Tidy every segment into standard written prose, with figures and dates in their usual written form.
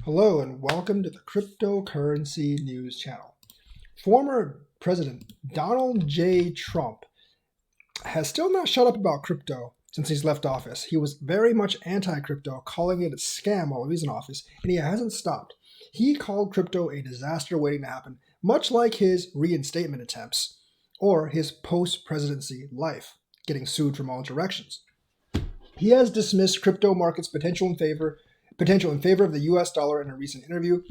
Hello and welcome to the Cryptocurrency News Channel. Former President Donald J. Trump has still not shut up about crypto since he's left office. He was very much anti-crypto, calling it a scam while he was in office, and he hasn't stopped. He called crypto a disaster waiting to happen, much like his reinstatement attempts or his post-presidency life, getting sued from all directions. He has dismissed crypto markets' potential in favor of the US dollar in a recent interview.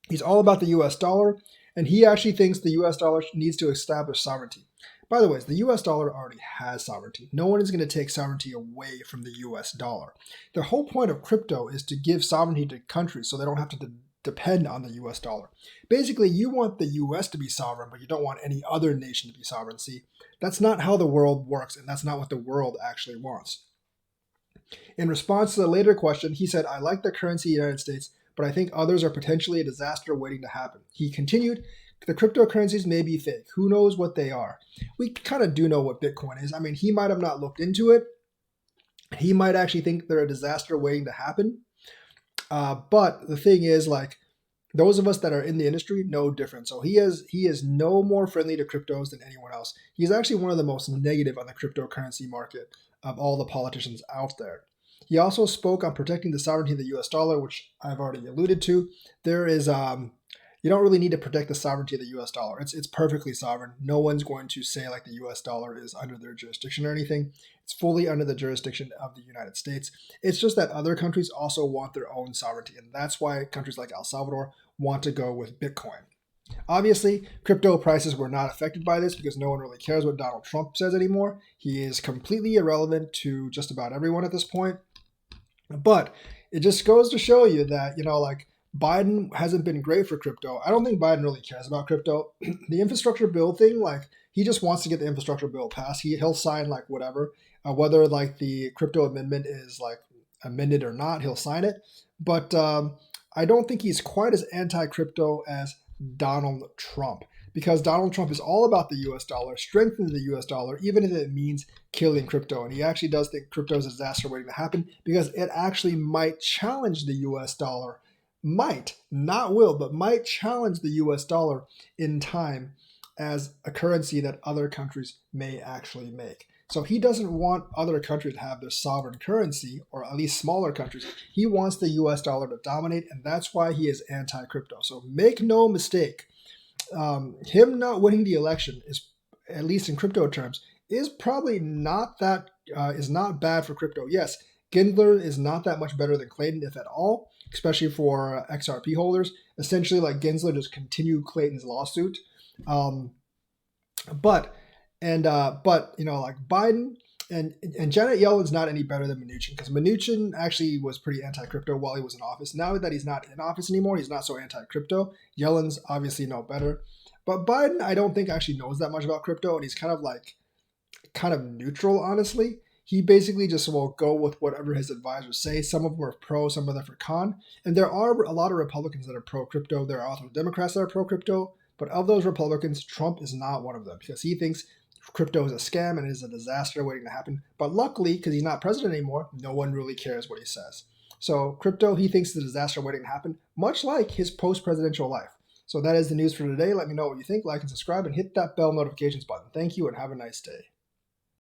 He's all about the US dollar, and he actually thinks the US dollar needs to establish sovereignty. By the way, the US dollar already has sovereignty. No one is going to take sovereignty away from the US dollar. The whole point of crypto is to give sovereignty to countries so they don't have to depend on the US dollar. Basically, you want the US to be sovereign, but you don't want any other nation to be sovereign. See, that's not how the world works, and that's not what the world actually wants. In response to the later question, he said, "I like the currency of the United States, but I think others are potentially a disaster waiting to happen." He continued, "The cryptocurrencies may be fake. Who knows what they are?" We kind of do know what Bitcoin is. I mean, he might have not looked into it. He might actually think they're a disaster waiting to happen. But the thing is, like, those of us that are in the industry know different. So he is no more friendly to cryptos than anyone else. He's actually one of the most negative on the cryptocurrency market of all the politicians out there. He also spoke on protecting the sovereignty of the US dollar, which I've already alluded to. There is you don't really need to protect the sovereignty of the US dollar. It's perfectly sovereign. No one's going to say like the US dollar is under their jurisdiction or anything. It's fully under the jurisdiction of the United States. It's just that other countries also want their own sovereignty, and that's why countries like El Salvador want to go with Bitcoin. Obviously, crypto prices were not affected by this because no one really cares what Donald Trump says anymore. He is completely irrelevant to just about everyone at this point. But it just goes to show you that, like, Biden hasn't been great for crypto. I don't think Biden really cares about crypto. The infrastructure bill thing, like, he just wants to get the infrastructure bill passed. He'll sign like whatever, whether like the crypto amendment is like amended or not, he'll sign it. But I don't think he's quite as anti-crypto as Donald Trump, because Donald Trump is all about the US dollar, strengthening the US dollar, even if it means killing crypto. And he actually does think crypto is a disaster waiting to happen because it actually might challenge the US dollar. Might, not will, but might challenge the US dollar in time as a currency that other countries may actually make. So he doesn't want other countries to have their sovereign currency, or at least smaller countries. He wants the US dollar to dominate, and that's why he is anti-crypto. So make no mistake, him not winning the election is, at least in crypto terms, is probably not that is not bad for crypto. Yes, Gensler is not that much better than Clayton, if at all, especially for XRP holders. Essentially, like, Gensler just continued Clayton's lawsuit. But like Biden and Janet Yellen's not any better than Mnuchin, because Mnuchin actually was pretty anti-crypto while he was in office. Now that he's not in office anymore, he's not so anti-crypto. Yellen's obviously no better. But Biden, I don't think actually knows that much about crypto, and he's kind of neutral, honestly. He basically just will go with whatever his advisors say. Some of them are pro, some of them are con. And there are a lot of Republicans that are pro-crypto. There are also Democrats that are pro-crypto. But of those Republicans, Trump is not one of them, because he thinks crypto is a scam and it is a disaster waiting to happen. But luckily, because he's not president anymore, no one really cares what he says. So crypto, he thinks, is a disaster waiting to happen, much like his post-presidential life. So that is the news for today. Let me know what you think. Like and subscribe and hit that bell notifications button. Thank you and have a nice day.